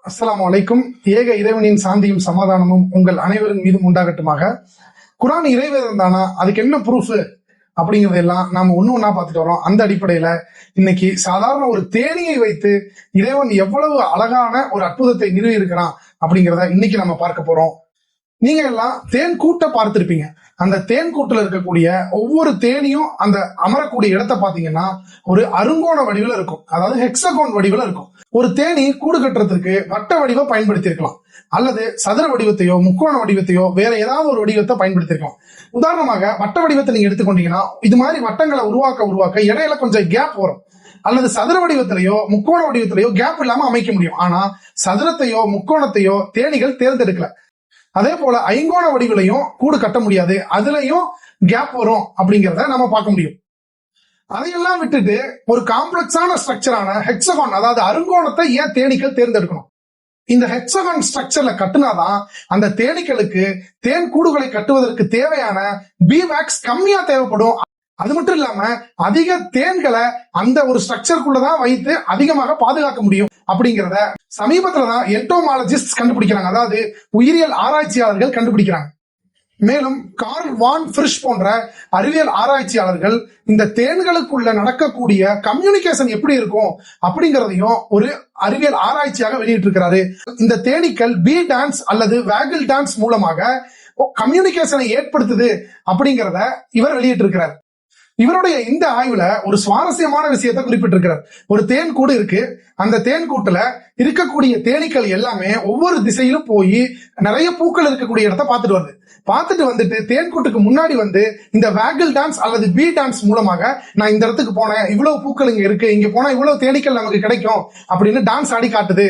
அஸ்ஸலாமு அலைக்கும். ஏக இறைவனின் சாந்தியும் சமாதானமும் உங்கள் அனைவரின் மீதும் உண்டாகட்டுமாக. குர்ஆன் இறைவேதம் தானா, அதுக்கு என்ன ப்ரூஃப் அப்படிங்கறதெல்லாம் நாம ஒண்ணு பார்த்துட்டு வரோம். அந்த அடிப்படையில இன்னைக்கு சாதாரண ஒரு தேனியை வைத்து இறைவன் எவ்வளவு அழகான ஒரு அற்புதத்தை நிறுவி இருக்கிறான் அப்படிங்கிறத இன்னைக்கு நம்ம பார்க்க போறோம். நீங்க எல்லாம் தேன் கூட்ட பார்த்திருப்பீங்க. அந்த தேன் கூட்டுல இருக்கக்கூடிய ஒவ்வொரு தேனியும் அந்த அமரக்கூடிய இடத்தை பாத்தீங்கன்னா ஒரு அருங்கோண வடிவில் இருக்கும், அதாவது ஹெக்ஸகோன் வடிவில் இருக்கும். ஒரு தேனி கூடு கட்டுறதுக்கு வட்ட வடிவம் பயன்படுத்தி இருக்கலாம், அல்லது சதுர வடிவத்தையோ முக்கோண வடிவத்தையோ வேற ஏதாவது ஒரு வடிவத்தை பயன்படுத்தி இருக்கலாம். உதாரணமாக வட்ட வடிவத்தை நீங்க எடுத்துக்கொண்டீங்கன்னா இது மாதிரி வட்டங்களை உருவாக்க இடையில கொஞ்சம் கேப் வரும். அல்லது சதுர வடிவத்திலேயோ முக்கோண வடிவத்திலேயோ கேப் இல்லாம அமைக்க முடியும். ஆனா சதுரத்தையோ முக்கோணத்தையோ தேனிகள் தேர்ந்தெடுக்கல. அதே போல ஐங்கோண வடிவிலையும் கூடு கட்ட முடியாது, அதுலயும் கேப் வரும் அப்படிங்கிறத நம்ம பார்க்க முடியும். அதையெல்லாம் விட்டுட்டு ஒரு காம்ப்ளெக்ஸான ஸ்ட்ரக்சரான ஹெக்ஸகான், அதாவது அருங்கோணத்தை ஏன் தேனீக்கள் தேர்ந்தெடுக்கணும்? இந்த ஹெக்ஸகான் ஸ்ட்ரக்சர்ல கட்டுனாதான் அந்த தேனீக்களுக்கு தேன் கூடுகளை கட்டுவதற்கு தேவையான பி வேக்ஸ் கம்மியா தேவைப்படும். அது மட்டும் இல்லாம அதிக தேன்களை அந்த ஒரு ஸ்ட்ரக்சருக்குள்ளதான் வைத்து அதிகமாக பாதுகாக்க முடியும் அப்படிங்கிறத சமீபத்துலதான் என்டோமாலஜிஸ்ட் கண்டுபிடிக்கிறாங்க, அதாவது உயிரியல் ஆராய்ச்சியாளர்கள் கண்டுபிடிக்கிறாங்க. மேலும் கார்ல் வான் ஃப்ரிஷ் போன்ற அறிவியல் ஆராய்ச்சியாளர்கள் இந்த தேன்களுக்குள்ள நடக்கக்கூடிய கம்யூனிகேஷன் எப்படி இருக்கும் அப்படிங்கறதையும் ஒரு அறிவியல் ஆராய்ச்சியாக வெளியிட்டு இருக்கிறாரு. இந்த தேனீக்கள் பீ டான்ஸ் அல்லது வேகிள் டான்ஸ் மூலமாக கம்யூனிகேஷனை ஏற்படுத்துது அப்படிங்கறத இவர் வெளியிட்டு இருக்கிறார். இவருடைய இந்த ஆய்வுல ஒரு சுவாரஸ்யமான விஷயத்தை குறிப்பிட்டிருக்கிறார். ஒரு தேன் கூடு இருக்கு, அந்த தேன் கூட்டுல இருக்கக்கூடிய தேனீக்கள் எல்லாமே ஒவ்வொரு திசையிலும் போய் நிறைய பூக்கள் இருக்கக்கூடிய இடத்த பார்த்துட்டு வந்துட்டு தேன் கூட்டுக்கு முன்னாடி வந்து இந்த வேகிள் டான்ஸ் அல்லது பீ டான்ஸ் மூலமாக நான் இந்த இடத்துக்கு போனேன், இவ்வளவு பூக்கள் இங்க இருக்கு, இங்க போனா இவ்வளவு தேனீக்கள் நமக்கு கிடைக்கும் அப்படின்னு டான்ஸ் ஆடி காட்டுது.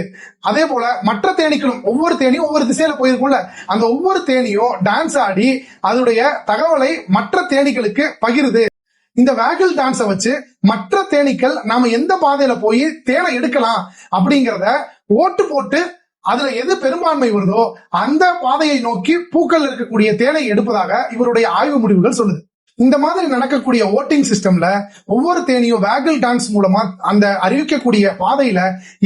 அதே போல மற்ற தேனீக்களும் ஒவ்வொரு தேனியும் ஒவ்வொரு திசையில போயிருக்கும்ல, அந்த ஒவ்வொரு தேனியும் டான்ஸ் ஆடி அதனுடைய தகவலை மற்ற தேனீக்களுக்கு பகிருது. இந்த வேகிள் டான்ஸை வச்சு மற்ற தேனீக்கள் நாம எந்த பாதையில போய் தேனை எடுக்கலாம் அப்படிங்கறத ஓட்டு போட்டு அதுல எது பெரும்பான்மை வருதோ அந்த பாதையை நோக்கி பூக்கள் இருக்கக்கூடிய தேனை எடுப்பதாக இவருடைய ஆய்வு முடிவுகள் சொல்லுது. இந்த மாதிரி நடக்கக்கூடிய ஓட்டிங் சிஸ்டம்ல ஒவ்வொரு தேனியும் வேகிள் டான்ஸ் மூலமா அந்த அறிவிக்கக்கூடிய பாதையில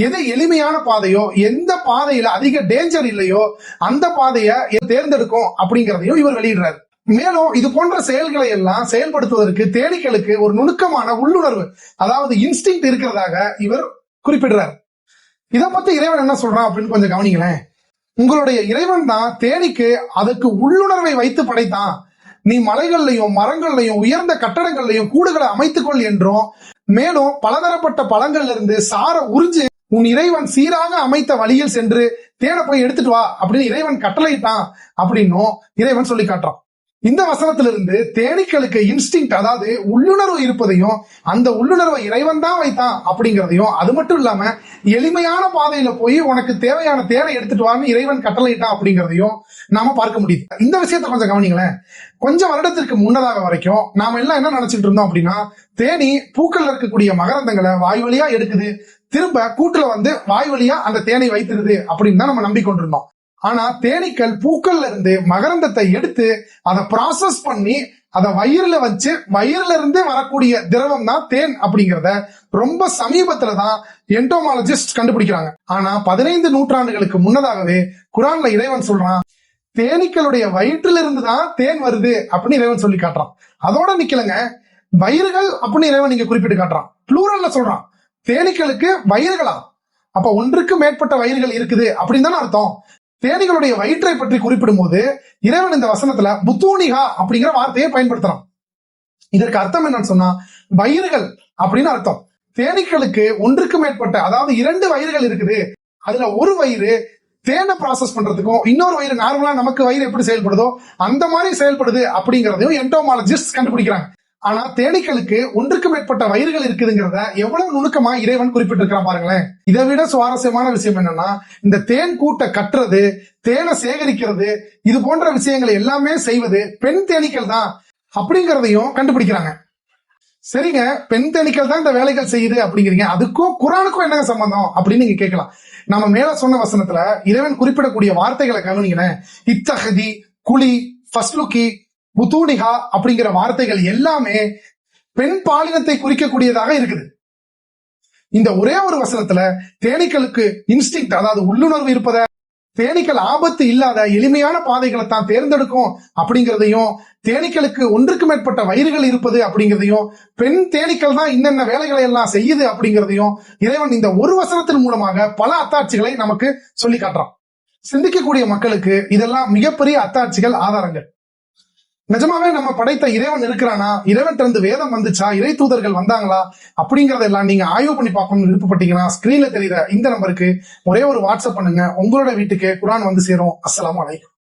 எது எளிமையான பாதையோ, எந்த பாதையில அதிக டேஞ்சர் இல்லையோ அந்த பாதையை தேர்ந்தெடுக்கும் அப்படிங்கறதையும் இவர் வெளியிடுறாரு. மேலும் இது போன்ற செயல்களை எல்லாம் செயல்படுத்துவதற்கு தேனீக்களுக்கு ஒரு நுணுக்கமான உள்ளுணர்வு, அதாவது இன்ஸ்டிங்க்ட் இருக்கிறதாக இவர் குறிப்பிடுறார். இதை பத்தி இறைவன் என்ன சொல்றான் அப்படின்னு கொஞ்சம் கவனிங்களேன். உங்களுடைய இறைவன் தான் தேனீக்கு அதுக்கு உள்ளுணர்வை வைத்து படைத்தான். நீ மலைகள்லையும் மரங்கள்லையும் உயர்ந்த கட்டடங்கள்லையும் கூடுகளை அமைத்துக்கொள் என்றும், மேலும் பலதரப்பட்ட பழங்கள்ல இருந்து சார உறிஞ்சு உன் இறைவன் சீராக அமைத்த வழியில் சென்று தேனை போய் எடுத்துட்டு வா அப்படின்னு இறைவன் கட்டளையிட்டான் அப்படின்னும் இறைவன் சொல்லி காட்டுறான். இந்த வசனத்திலிருந்து தேனீக்களுக்கு இன்ஸ்டிங்க்ட், அதாவது உள்ளுணர்வு இருப்பதையும், அந்த உள்ளுணர்வை இறைவன் தான் வைத்தான் அப்படிங்கறதையும், அது மட்டும் இல்லாம எளிமையான பாதையில போய் உனக்கு தேவையான தேனை எடுத்துட்டு வான்னு இறைவன் கட்டளையிட்டான் அப்படிங்கறதையும் நாம பார்க்க முடியுது. இந்த விஷயத்த கொஞ்சம் கவனிங்களேன். கொஞ்சம் வருடத்திற்கு முன்னதாக வரைக்கும் நாம எல்லாம் என்ன நினைச்சிட்டு இருந்தோம் அப்படின்னா, தேனி பூக்கள்ல இருக்கக்கூடிய மகரந்தங்களை வாய் வழியா எடுக்குது, திரும்ப கூட்டுல வந்து வாய் வழியா அந்த தேனை வைத்திருது அப்படின்னு தான் நம்ம நம்பிக்கொண்டிருந்தோம். ஆனா தேனீக்கள் பூக்கள்ல இருந்து மகரந்தத்தை எடுத்து அதை ப்ராசஸ் பண்ணி அதை வயிறுல வச்சு வயிறுல இருந்து வரக்கூடிய திரவம் தான் தேன் அப்படிங்கறத ரொம்ப சமீபத்துலதான் என்டோமாலஜிஸ்ட் கண்டுபிடிக்கிறாங்க. ஆனா 15 நூற்றாண்டுகளுக்கு முன்னதாகவே குர்ஆன்ல இறைவன் சொல்றான், தேனீக்களுடைய வயிற்றுல இருந்துதான் தேன் வருது அப்படின்னு இறைவன் சொல்லி காட்டுறான். அதோட நிக்கலங்க, வயிறுகள் அப்படின்னு இறைவன் இங்க குறிப்பிட்டு காட்டுறான். ப்ளூரல்ல சொல்றான், தேனீக்களுக்கு வயிறுகளா? அப்ப ஒன்றுக்கு மேற்பட்ட வயிறுகள் இருக்குது அப்படின்னு தானே அர்த்தம். தேனீகளுடைய வயிற்றை பற்றி குறிப்பிடும் போது இறைவன் இந்த வசனத்துல புத்தூனிகா அப்படிங்கிற வார்த்தையை பயன்படுத்துறான். இதற்கு அர்த்தம் என்னன்னு சொன்னா வயிறுகள் அப்படின்னு அர்த்தம். தேனீக்களுக்கு ஒன்றுக்கு மேற்பட்ட, அதாவது 2 வயிறுகள் இருக்குது. அதுல ஒரு வயிறு தேனை ப்ராசஸ் பண்றதுக்கும், இன்னொரு வயிறு நார்மலா நமக்கு வயிறு எப்படி செயல்படுதோ அந்த மாதிரி செயல்படுது அப்படிங்கறதையும் என்டோமாலஜிஸ்ட் கண்டுபிடிக்கிறாங்க. ஆனா தேனீக்களுக்கு ஒன்றுக்கு மேற்பட்ட வயிறுகள் இருக்குதுங்கிறத எவ்வளவு நுணுக்கமா இறைவன் குறிப்பிட்டிருக்கிறான் பாருங்களேன். இதை விட சுவாரஸ்யமான விஷயம் என்னன்னா, இந்த தேன் கூட்டை கட்டுறது, தேனை சேகரிக்கிறது, இது போன்ற விஷயங்களை எல்லாமே செய்வது பெண் தேனீக்கள் தான் அப்படிங்கறதையும் கண்டுபிடிக்கிறாங்க. சரிங்க, பெண் தேனீக்கள் தான் இந்த வேலைகள் செய்யுது அப்படிங்கிறீங்க, அதுக்கும் குர்ஆனுக்கும் என்னங்க சம்பந்தம் அப்படின்னு நீங்க கேட்கலாம். நம்ம மேல சொன்ன வசனத்துல இறைவன் குறிப்பிடக்கூடிய வார்த்தைகளை கவனிங்களேன். இத்தஹதி, குலி, ஃபஸ்லுகி, புத்தூனிகா அப்படிங்கிற வார்த்தைகள் எல்லாமே பெண் பாலினத்தை குறிக்கக்கூடியதாக இருக்குது. இந்த ஒரே ஒரு வசனத்துல தேனீக்களுக்கு இன்ஸ்டிங்க்ட், அதாவது உள்ளுணர்வு இருப்பத, தேனீக்கள் ஆபத்து இல்லாத எளிமையான பாதைகளை தான் தேர்ந்தெடுக்கும் அப்படிங்கிறதையும், தேனீக்களுக்கு ஒன்றுக்கு மேற்பட்ட வயிறுகள் இருப்பது அப்படிங்கிறதையும், பெண் தேனீக்கள் தான் இன்னென்ன வேலைகளை எல்லாம் செய்யுது அப்படிங்கிறதையும் இறைவன் இந்த ஒரு வசனத்தின் மூலமாக பல அத்தாட்சிகளை நமக்கு சொல்லி காட்டுறான். சிந்திக்கக்கூடிய மக்களுக்கு இதெல்லாம் மிகப்பெரிய அத்தாட்சிகள், ஆதாரங்கள். நிஜமாவே நம்ம படைத்த இறைவன் இருக்கிறானா, இறைவன் இருந்து வேதம் வந்துச்சா, இறை தூதர்கள் வந்தாங்களா அப்படிங்கறதெல்லாம் நீங்க ஆய்வு பண்ணி பார்க்கணும்னு விருப்பப்பட்டீங்கன்னா ஸ்கிரீன்ல தெரியுற இந்த நம்பருக்கு ஒரே ஒரு வாட்ஸ்அப் பண்ணுங்க. உங்களோட வீட்டுக்கு குர்ஆன் வந்து சேரும். அஸ்ஸலாமு அலைக்கும்.